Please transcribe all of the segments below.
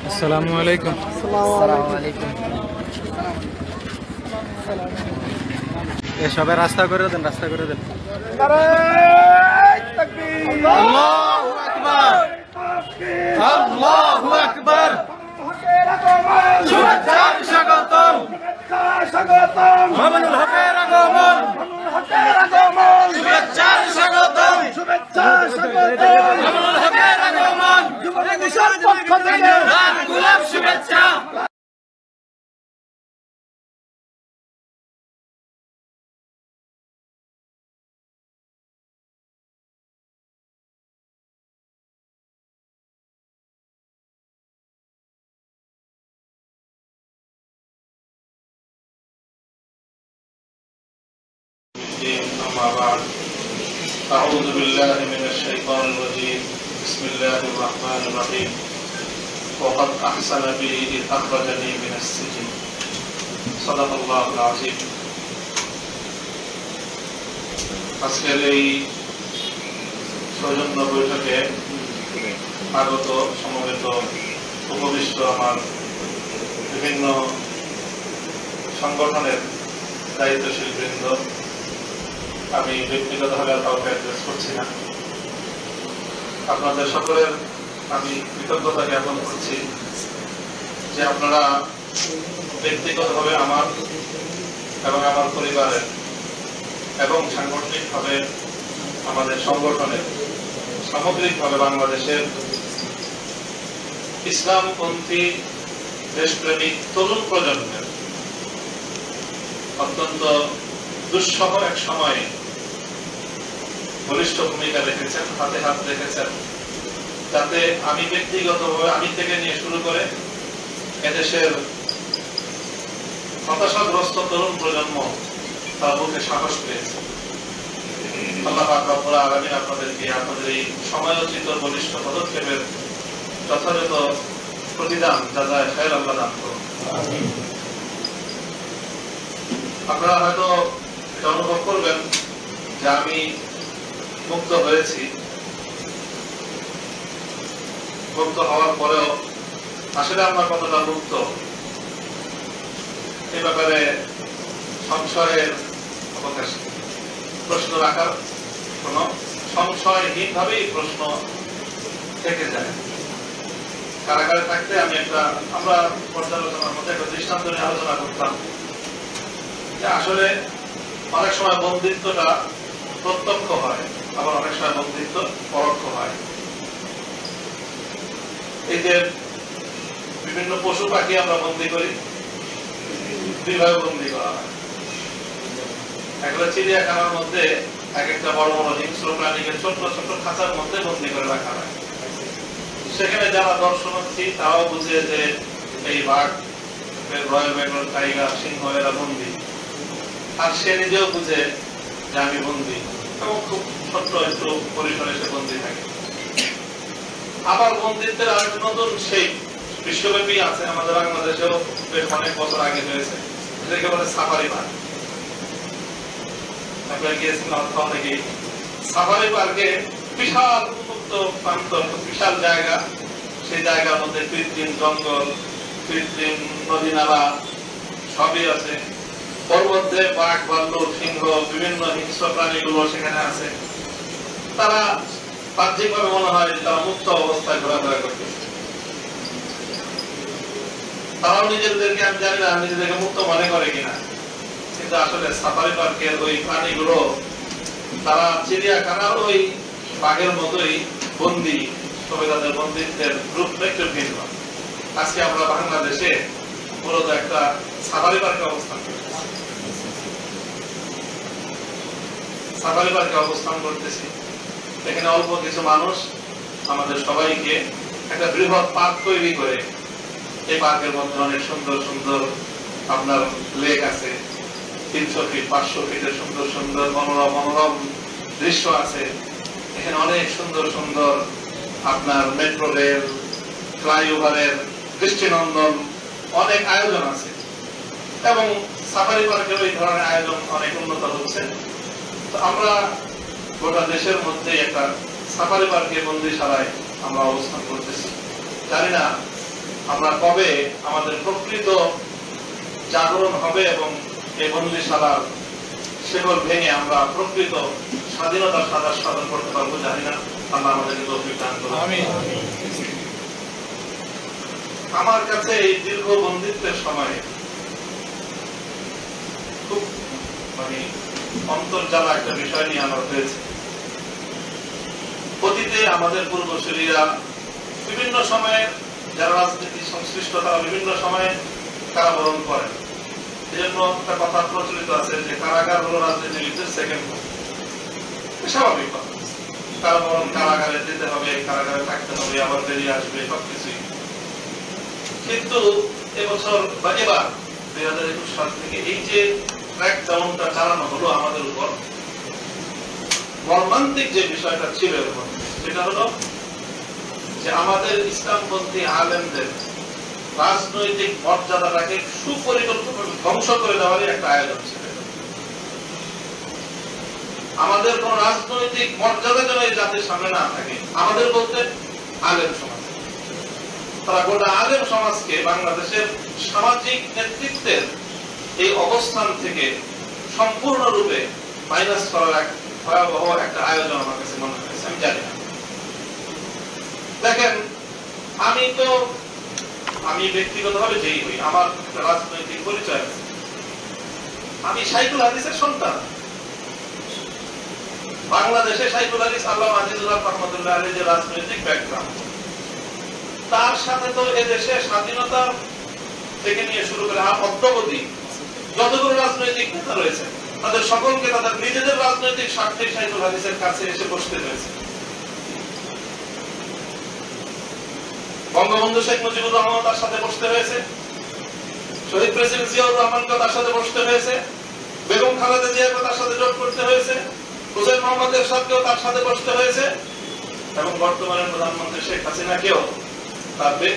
আসসালামু আলাইকুম। সবাই রাস্তা করে দেন, রাস্তা করে দেন। আল্লাহু আকবার, আল্লাহু আকবার। শুভেচ্ছার স্বাগতম, স্বাগতম। মামুনুল হকের আগমন, শুভেচ্ছার স্বাগতম, শুভেচ্ছার স্বাগতম। মামুনুল হকের আগমন, পক্ষ থেকে লাল গোলাপ শুভেচ্ছা। أما بعد أعوذ بالله من الشيطان الرجيم بسم الله الرحمن الرحيم وقد أحسن بي إذ أخرجني من السجن صدق الله العظيم আজকের এই সৌজন্য বৈঠকে আগত সমবেত উপবিষ্ট আমার বিভিন্ন সংগঠনের দায়িত্বশীল বৃন্দ, আমি ব্যক্তিগতভাবে কাউকে অ্যাড্রেস করছি না। আপনাদের সকলের আমি কৃতজ্ঞতা জ্ঞাপন করছি যে আপনারা ব্যক্তিগতভাবে আমার এবং আমার পরিবারের এবং সাংগঠনিকভাবে আমাদের সংগঠনের সামগ্রিকভাবে বাংলাদেশের ইসলামপন্থী দেশপ্রেমিক তরুণ প্রজন্মের অত্যন্ত দুঃসহ এক সময়ে বলিষ্ঠ ভূমিকা রেখেছেন, হাতে হাত রেখেছেন, যাতে আমি ব্যক্তিগতভাবে আমি থেকে নিয়ে শুরু করে এদেশের হতাশাগ্রস্ত তরুণ প্রজন্ম তার বুকে সাহস পেয়েছে। আল্লাহ পাক রব্বুল আলামিন আপনাদেরকে আপনাদের এই সময়োচিত বলিষ্ঠ পদক্ষেপের যথাযথ প্রতিদান জাযায়ে খায়র আল্লাহ দান করুন। আপনারা হয়তো অনুভব করবেন যে আমি মুক্ত হয়েছি, মুক্ত হওয়ার পরেও আসলে আমরা কতটা মুক্ত এ ব্যাপারে সংশয়ের অবকাশ, প্রশ্ন রাখার কোন সংশয়হীন ভাবেই প্রশ্ন থেকে যায়। কারাগারে থাকতে আমরা পর্যালোচনার মধ্যে একটা দৃষ্টান্ত নিয়ে আলোচনা করতাম যে আসলে অনেক সময় বন্দিত্বটা প্রত্যক্ষ হয়, আবার অনেক সময় বন্দিত্ব পরোক্ষ হয়। এই যে বিভিন্ন পশু পাখি আমরা বন্দী করি, দুইভাবে বন্দী করা হয়। একটা চিড়িয়াখানার মধ্যে এক একটা বড় বড় হিংস্র প্রাণীকে ছোট ছোট খাঁচার মধ্যে বন্দী করে রাখা হয়। সেখানে যারা দর্শনার্থী তারাও বুঝে যে এই বাঘ, রয়্যাল বেঙ্গল টাইগার, সিংহ এরা বন্দী, আর সে নিজেও বুঝে যে আমি বন্দী, এবং খুব ছোট্ট একটু পরিসরে সে বন্দী থাকে। আবার বন্দিত্বের আরেকটা নতুন সেই বিশ্বব্যাপী আছে, আমাদের বাংলাদেশেও বেশ অনেক বছর আগে হয়েছে, যেটাকে বলে সাফারি পার্ক। আপনারা গিয়েছিলেন অনেকেই। সাফারি পার্কে বিশাল উন্মুক্ত প্রান্ত, বিশাল জায়গা, সেই জায়গার মধ্যে কৃত্রিম জঙ্গল, কৃত্রিম নদী নালা সবই আছে। ওর মধ্যে বাঘ, ভাল্লুক, সিংহ, বিভিন্ন হিংস্র প্রাণীগুলো সেখানে আছে। তারা বাহ্যিকভাবে মনে হয় তারা মুক্ত অবস্থায় ঘোরাফেরা করতেছে। তারাও নিজেদেরকে, আমি জানি না নিজেদেরকে মুক্ত মনে করে কিনা, কিন্তু আসলে সাফারি পার্কের ওই প্রাণীগুলো তারা চিড়িয়াখানার ওই বাঘের মতোই বন্দী, তবে তাদের বন্দিত্বের রূপটা একটু ভিন্ন। আজকে আমরা বাংলাদেশে মূলত একটা সাফারি পার্কে অবস্থান করতেছি। সাফারি পার্কে অবস্থান করতেছি, এখানে অল্প কিছু মানুষ আমাদের সবাইকে একটা বৃহৎ পার্ক তৈরি করে, এই পার্কের মধ্যে অনেক সুন্দর সুন্দর আপনার লেক আছে, 300 ফিট 500 ফিটের সুন্দর সুন্দর মনোরম দৃশ্য আছে। এখানে অনেক সুন্দর সুন্দর আপনার মেট্রো রেল, ফ্লাইওভারের দৃষ্টিনন্দন অনেক আয়োজন আছে। এবং সাফারি পার্কের এই ধরনের আয়োজন অনেক উন্নত হচ্ছে। তো আমরা গোটা দেশের মধ্যে একটা সাফারি পার্কে বন্দিশালায় আমরা অবস্থান করতেছি। জানি না আমরা কবে আমাদের প্রকৃত জাগরণ হবে এবং এই বন্দিশালার শেকল ভেঙে আমরা প্রকৃত স্বাধীনতার সাদা সাধন করতে পারবো, জানি না। আল্লাহ আমাদেরকে তৌফিক দান করুন। আমার কাছে এই দীর্ঘ বন্দিত্বের সময়ে খুব অন্তর্জালা একটা বিষয় নিয়ে আমার হয়েছে। অতীতে আমাদের পূর্বসূরীরা বিভিন্ন সময়ে যারা রাজনীতি সংশ্লিষ্ট তারা বিভিন্ন সময়ে কারাবরণ করেন। এই জন্য একটা কথা প্রচলিত আছে যে কারাগার হলো রাজনীতিবিদদের সেকেন্ড হোম। স্বাভাবিক কথা, কারাবরণ, কারাগারে যেতে হবে, কারাগারে থাকতে হবে, আবার বেরিয়ে আসবে, সবকিছুই। কিন্তু এবছর বা এবার 2021 সাল থেকে এই যে ক্র্যাকডাউনটা চালানো হলো আমাদের উপর, মর্মান্তিক যে বিষয়টা ছিল সেটা হলো যে আমাদের ইসলামপন্থী আলেমদের রাজনৈতিক মর্যাদাটাকে সুপরিকল্পিতভাবে ধ্বংস করে দেওয়ারই একটা আয়োজন ছিল। আমাদের কোন রাজনৈতিক মর্যাদা যেন এই জাতির সামনে না থাকে, আমাদের বলতে আলেম সমাজ। তারা গোটা আলেম সমাজকে বাংলাদেশের সামাজিক নেতৃত্বের এই অবস্থান থেকে সম্পূর্ণরূপে মাইনাস করার এক ভয়াবহ একটা আয়োজন আমার কাছে মনে হয়েছে। আমি জানি না, দেখেন আমি ব্যক্তিগতভাবে যেই হই, আমার একটা রাজনৈতিক পরিচয় আছে। আমি শাইখুল হাদিসের সন্তান। বাংলাদেশে শাইখুল হাদিস আল্লামা আজিজুল্লাহ রহমাতুল্লাহ আলাইহি যে রাজনৈতিক ব্যাকগ্রাউন্ড, তার সাথে তো এদেশে স্বাধীনতা থেকে নিয়ে শুরু করে অদ্যাবধি যতগুলো রাজনৈতিক নেতা রয়েছে তাদের সকলকে তাদের নিজেদের রাজনৈতিক স্বার্থে শাইখুল হাদিসের কাছে এসে বসতে হয়েছে। বঙ্গবন্ধু শেখ মুজিবুর রহমান তার সাথে বসতে হয়েছে, শহীদ প্রেসিডেন্ট জিয়াউর রহমানকে তার সাথে বসতে হয়েছে, বেগম খালেদা জিয়াকে তার সাথে জোট করতে হয়েছে, হুসেইন মোহাম্মদ এরশাদকেও তার সাথে বসতে হয়েছে, এবং বর্তমানে প্রধানমন্ত্রী শেখ হাসিনাকেও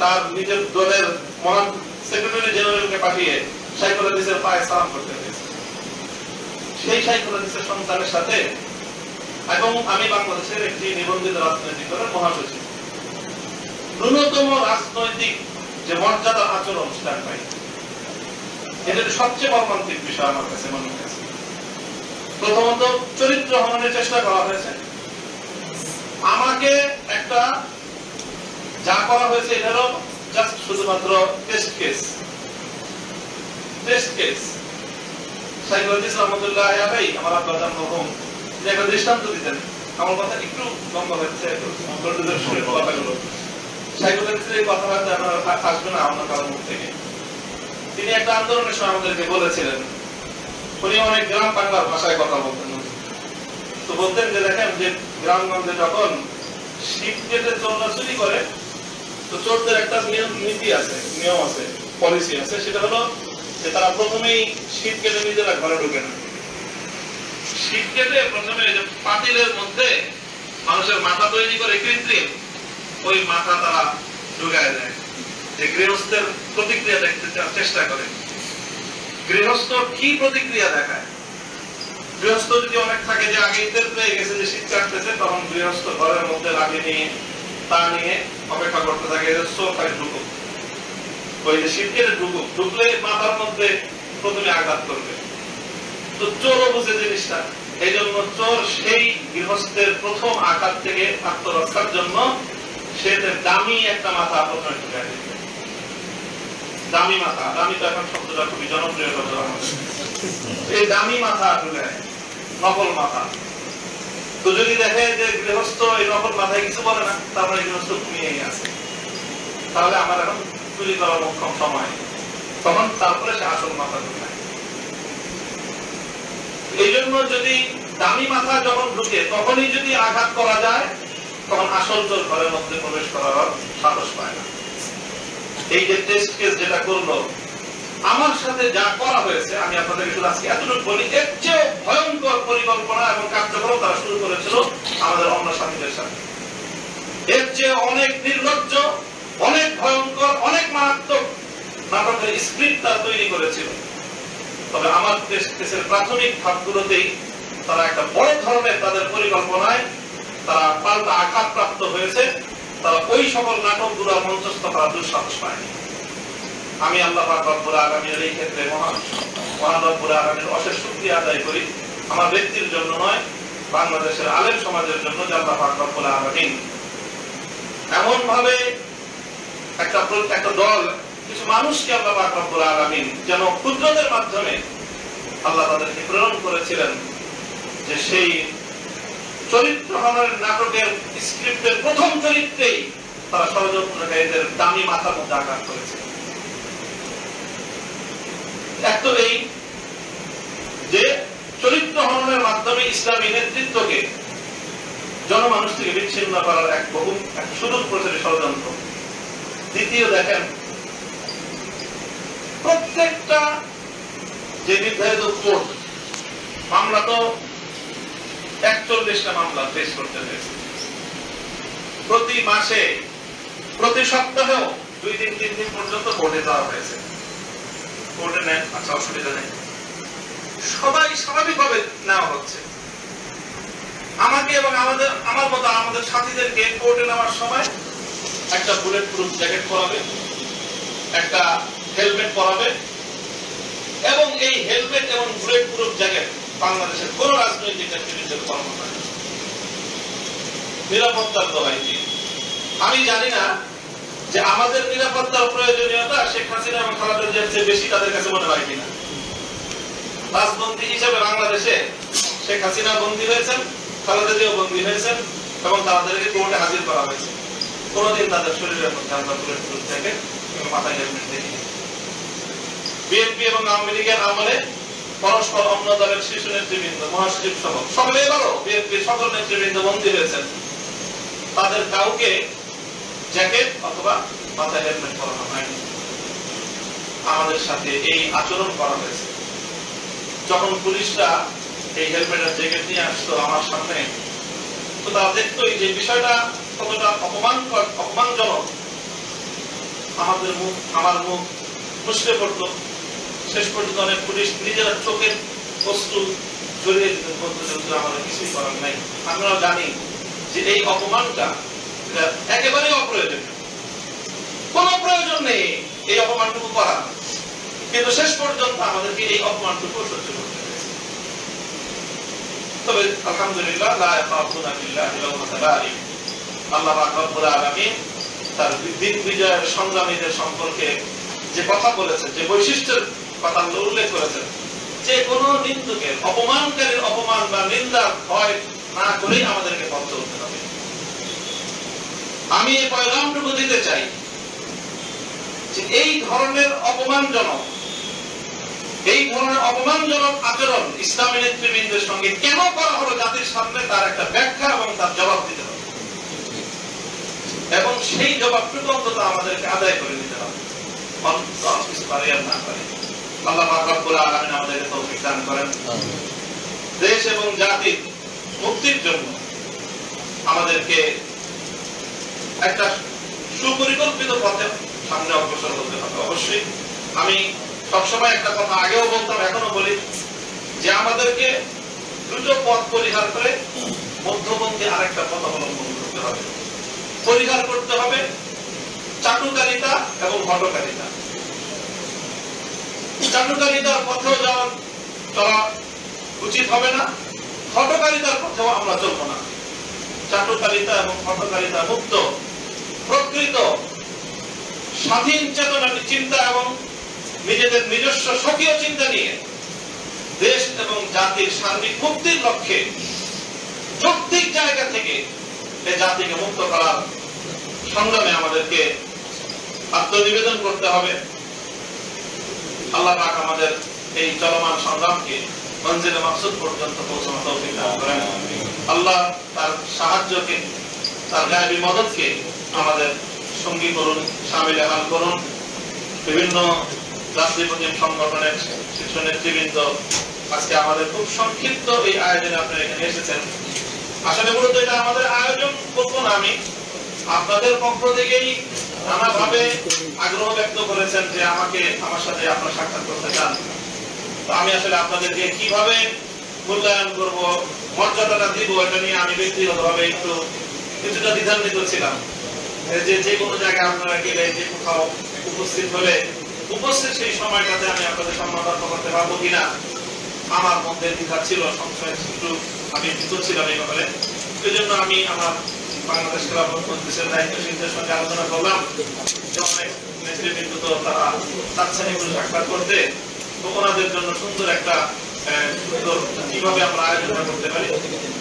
তার নিজের দলের মহান সেক্রেটারি জেনারেলকে পাঠিয়ে শাইখুল হাদিসের পায়ে সালাম করতে হয়েছে। সেই শাইখুল হাদিসের সন্তানের সাথে, এবং আমি বাংলাদেশের একটি নিবন্ধিত রাজনৈতিক দলের মহাসচিব, ন্যূনতম রাজনৈতিক যে মর্যাদা আচরণ সেটা পাই। এটা সবচেয়ে মর্মান্তিক বিষয় আমার কাছে মনে হয়েছে। প্রথমত চরিত্র হননের চেষ্টা করা হয়েছে। আমাকে একটা যা করা হয়েছে এটা হলো জাস্ট শুধুমাত্র টেস্ট কেস। শাইখুল হাদিস রহমাতুল্লাহ আলাইহি আমার আব্বা জান মরহুম একটা দৃষ্টান্ত দিতেন। আমার কথা একটু লম্বা হচ্ছে, কথাগুলো শাইখুল হাদিসের এই কথাবার্তা আপনার আসবে না অন্য কারোর মুখ থেকে। তিনি একটা আন্দোলনের সময় আমাদেরকে বলেছিলেন, উনি অনেক গ্রাম বাংলার ভাষায় কথা বলতেন। তো বলতেন যে দেখেন যে গ্রামগঞ্জে যখন শিপ কেটে চোররা চুরি করে, তো চোরদের একটা নীতি আছে, নিয়ম আছে, পলিসি আছে, সেটা হলো যে তারা প্রথমেই শিপ কেটে নিজেরা ঘরে ঢুকে না। শিপ কেটে প্রথমে যে পাতিলের মধ্যে মানুষের মাথা তৈরি করে কৃত্রিম, ওই মাথা তারা ঢুকায় দেয়, যে গৃহস্থের প্রতিক্রিয়া দেখতে চেষ্টা করে। গৃহস্থ কি প্রতিক্রিয়া দেখায়? গৃহস্থ যদি অনেক থাকে যে আগে টের পেয়ে গেছে যে শীত কাটতেছে, তখন গৃহস্থ ঘরের মধ্যে লাঠি নিয়ে তা নিয়ে অপেক্ষা করতে থাকে সোফায় ঢুকুক, ওই যে শীত কেটে ঢুকুক, ঢুকলে মাথার মধ্যে প্রথমে আঘাত করবে। তো চোরও বুঝে জিনিসটা, এই জন্য চোর সেই গৃহস্থের প্রথম আঘাত থেকে আত্মরক্ষার জন্য সে দামি একটা মাথা প্রথমে ঢুকায় দিবে। দামি মাথা, দামি তো এখন শব্দটা খুবই জনপ্রিয় শব্দ আমাদের। এই দামি মাথা ঢুকায়, নকল মাথা। তো যদি দেখে যে গৃহস্থ এই নকল মাথায় কিছু বলে না, তারপরে গৃহস্থ ঘুমিয়েই আছে, তাহলে আমার এখন চুরি করার মোক্ষম সময়, তখন তারপরে সে আসল মাথা ঢুকায়। এই জন্য যদি দামি মাথা যখন ঢুকে তখনই যদি আঘাত করা যায়, তখন আসল চোর ঘরের মধ্যে প্রবেশ করার সাহস পায় না। এই যে টেস্ট কেস যেটা করলো, আমার সাথে যা করা হয়েছে, আমি আপনাদেরকে শুধু আজকে এতটুকু বলি, এর চেয়ে ভয়ঙ্কর পরিকল্পনা এবং কার্যক্রম তারা শুরু করেছিল আমাদের অন্য সাথীদের সাথে। এর চেয়ে অনেক নির্লজ্জ, অনেক ভয়ঙ্কর, অনেক মারাত্মক নাটকের স্ক্রিপ্ট তারা তৈরি করেছিল। তবে আমার দেশের প্রাথমিক ধাপগুলোতেই তারা একটা বড় ধরনের তাদের পরিকল্পনায় তারা পাল্টা আঘাতপ্রাপ্ত হয়েছে। তারা ওই সকল নাটকগুলো মঞ্চস্থ করার দুঃসাহস পায়নি। আমি আল্লাহ পাক রব্বুল আলামিনের এই ক্ষেত্রে মহান রব্বুল আলামিনের অশেষ শুকরিয়া আদায় করি, আমার ব্যক্তির জন্য নয়, বাংলাদেশের আলেম সমাজের জন্য, যে আল্লাহ পাক রব্বুল আলামিন এমন ভাবে একটা দল, কিছু মানুষকে আল্লাহ পাক রব্বুল আলামিন যেন কুদরতের মাধ্যমে আল্লাহ তাদেরকে প্রেরণ করেছিলেন, যে সেই চরিত্রহরণের নাটকের স্ক্রিপ্টের প্রথম চরিত্রেই তারা ষড়যন্ত্রকারীদের দামি মাথার মধ্যে আঘাত করেছে। এক তো এই যে চরিত্রহরণের মাধ্যমে ইসলামী নেতৃত্বকে জনমানুষ থেকে বিচ্ছিন্ন করার এক সুদূর প্রচারী ষড়যন্ত্র। দ্বিতীয়, দেখেন প্রত্যেকটা যে নির্ধারিত কোর্ট মামলা, তো 41টা মামলা ফেস করতে হয়েছে। প্রতি মাসে, প্রতি সপ্তাহেও 2-3 দিন পর্যন্ত কোর্টে যাওয়া হয়েছে। কোর্টে নেন, আচ্ছা অসুবিধা নেই, সবাই স্বাভাবিকভাবে নেওয়া হচ্ছে। আমাকে এবং আমার মতো আমাদের সাথীদেরকে কোর্টে নেওয়ার সময় একটা বুলেট প্রুফ জ্যাকেট পরাবে, একটা হেলমেট পরাবে, এবং এই হেলমেট এবং বুলেট প্রুফ জ্যাকেট বাংলাদেশের কোন রাজনৈতিক নেতৃত্বের কর্মকর্তা নিরাপত্তার দোহাই দিয়ে। আমি জানি না যে আমাদের নিরাপত্তার প্রয়োজনীয়তা শেখ হাসিনা এবং খালেদা জিয়ার চেয়ে বেশি তাদের কাছে মনে হয় কিনা। রাজবন্দী হিসেবে বাংলাদেশে শেখ হাসিনা বন্দী হয়েছেন, খালেদা জিয়াও বন্দী হয়েছেন, এবং তাদেরকে কোর্টে হাজির করা হয়েছে। কোনদিন তাদের শরীরের মধ্যে আমরা বুলেট প্রুফ জ্যাকেট এবং মাথায় হেলমেট দেখি। বিএনপি এবং আওয়ামী লীগের আমলে পরস্পর অন্য দলের শীর্ষ নেতৃবৃন্দ, মহাসচিব সহ সকলে, এবারও বিএনপির সকল নেতৃবৃন্দ বন্দী হয়েছেন, তাদের কাউকে জ্যাকেট অথবা মাথায় হেলমেট পরানো হয়নি। আমাদের সাথে এই আচরণ করা হয়েছে। যখন পুলিশরা এই হেলমেট আর জ্যাকেট নিয়ে আসতো আমার সামনে, তো তারা দেখতোই যে বিষয়টা কতটা অপমানজনক। আমার মুখ মুছড়ে পড়তো। শেষ পর্যন্ত অনেক পুলিশ নিজেরা চোখের বস্তু জড়িয়ে দিতে বলতে, আমাদের কিছুই করার নাই। আমরা জানি যে এই অপমানটা একেবারেই অপ্রয়োজনীয়, কোন প্রয়োজন নেই এই অপমানটুকু করা, কিন্তু শেষ পর্যন্ত আমাদেরকে এই অপমানটুকু সহ্য করতে হয়েছে। তবে আলহামদুলিল্লাহ, লা ইয়াখাফুনা বিল্লাহি লাওমাতা লাইম, আল্লাহ পাক রব্বুল আলামিন তার দিন বিজয়ের সংগ্রামীদের সম্পর্কে যে কথা বলেছেন, যে বৈশিষ্ট্যের কথা উল্লেখ করেছেন, যে কোনো নিন্দুকের, অপমানকারীর অপমান বা নিন্দা ভয় না করেই আমাদেরকে পথ চলতে হবে। আমি এই পয়গামটুকু দিতে চাই যে এই ধরনের অপমানজনক আচরণ ইসলামী নেতৃবৃন্দের সঙ্গে কেন করা হলো জাতির সামনে তার একটা ব্যাখ্যা এবং তার জবাব দিতে হবে, এবং সেই জবাবটুকু অন্তত আমাদেরকে আদায় করে নিতে হবে। কিছু পারে আর না পারে, আল্লাহ পাক রব্বুল আলামিন আমাদেরকে তৌফিক দান করেন। দেশ এবং জাতির মুক্তির জন্য আমাদেরকে একটা সুপরিকল্পিত পথে সামনে অগ্রসর হতে হবে। অবশ্যই আমি সবসময় একটা কথা আগেও বলতাম, এখনো বলি, যে আমাদেরকে দুটো পথ পরিহার করে মধ্যপন্থী আরেকটা পথ অবলম্বন করতে হবে। পরিহার করতে হবে চাটুকারিতা এবং হঠকারিতা। চাটুকারিতার পথেও চলা উচিত হবে না, হঠকারিতার পথেও আমরা চলবো না। চাটুকারিতা এবং হঠকারিতা মুক্ত প্রকৃত স্বাধীন চেতনার চিন্তা এবং নিজেদের নিজস্ব স্বকীয় চিন্তা নিয়ে দেশ এবং জাতির সার্বিক মুক্তির লক্ষ্যে যৌক্তিক জায়গা থেকে এই জাতিকে মুক্ত করার সংগ্রামে আমাদেরকে আত্মনিবেদন করতে হবে। আল্লাহ পাক আমাদের এই চলমান সংগ্রামকে মঞ্জিলে মাকসুদ পর্যন্ত পৌঁছানো তৌফিক দান করেন। আল্লাহ তার সাহায্যকে, তার গায়েবী মদতকে আমাদের সঙ্গী করুন, শামিল হাল করুন। বিভিন্ন রাষ্ট্রপতি সংগঠনের শীর্ষ নেতৃবৃন্দ আজকে আমাদের খুব সংক্ষিপ্ত এই আয়োজনে আপনারা এখানে এসেছেন। আসলে মূলত এটা আমাদের আয়োজন করবো না, আমি আপনাদের পক্ষ থেকেই নানাভাবে আগ্রহ ব্যক্ত করেছেন যে আমার সাথে আপনারা সাক্ষাৎ করতে চান। তো আমি আসলে আপনাদেরকে কিভাবে মূল্যায়ন করব, মর্যাদাটা দিব, এটা নিয়ে আমি ব্যক্তিগতভাবে একটু কিছুটা দ্বিধান্বিত ছিলাম। যে কোনো জায়গায় আপনারা গেলে, যে কোথাও উপস্থিত হলে উপস্থিত সেই সময়টাতে আমি আপনাদের সম্মান রক্ষা করতে পারবো কিনা আমার মধ্যে দ্বিধা ছিল, সংশয় একটু আমি ভীত ছিলাম এই ব্যাপারে। সেই জন্য আমি আমার বাংলাদেশ খেলাফত মজলিসের দায়িত্বশীলদের সঙ্গে আলোচনা করলাম যে অনেক নেতৃবৃন্দ তো তারা চাচ্ছেন এগুলো সাক্ষাৎ করতে, তো ওনাদের জন্য সুন্দর একটা সুন্দর কিভাবে আমরা আয়োজনটা করতে পারি,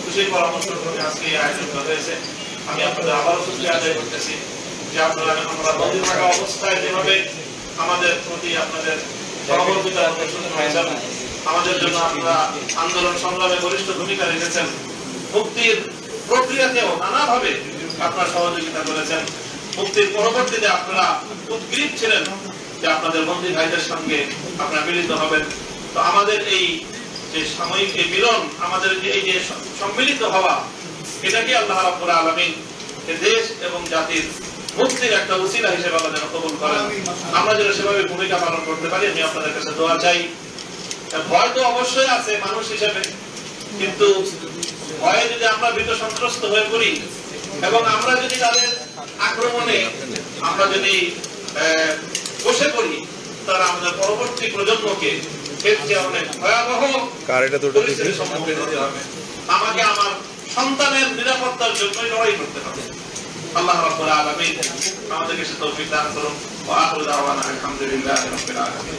তো সেই পরামর্শ করে আজকে এই আয়োজনটা হয়েছে। আমি আপনাদের আবারও শুকরিয়া আদায় করতেছি যে আপনারা আমরা বন্দী থাকা অবস্থায় যেভাবে আমাদের প্রতি আপনাদের সহমর্মিতা প্রদর্শন করেছেন, আমাদের জন্য আপনারা আন্দোলন সংগ্রামে বলিষ্ঠ ভূমিকা রেখেছেন, মুক্তির প্রক্রিয়াতেও নানাভাবে আপনারা সহযোগিতা করেছেন, মুক্তির পরবর্তীতে আপনারা উদ্গ্রীব ছিলেন যে আপনাদের বন্দী ভাইদের সঙ্গে আপনারা মিলিত হবেন। তো আমাদের এই যে সাময়িক এই মিলন, আমাদের যে এই যে সম্মিলিত হওয়া, এটাকে আল্লাহ রাব্বুল আলামিন দেশ এবং জাতির মুক্তির একটা উসিলা হিসেবে আল্লাহ যেন কবুল করেন, আমরা যেন সেভাবে ভূমিকা পালন করতে পারি। আমি আপনাদের কাছে দোয়া চাই। ভয় তো অবশ্যই আছে মানুষ হিসেবে, কিন্তু ভয়ে যদি আমরা ভীত সন্ত্রস্ত হয়ে পড়ি এবং আমরা যদি তাদের আক্রমণে আমরা যদি বসে পড়ি, তারা আমাদের পরবর্তী প্রজন্মকে অনেক ভয়াবহ পরিস্থিতির সম্মুখীন হতে হবে। আমাকে আমার সন্তানের নিরাপত্তার জন্যই লড়াই করতে হবে। আল্লাহ রাব্বুল আলামিন আমাদেরকে সে তৌফিক দান করুন। ওয়া আখিরু দাওয়ানা আলহামদুলিল্লাহি রাব্বিল আলামিন।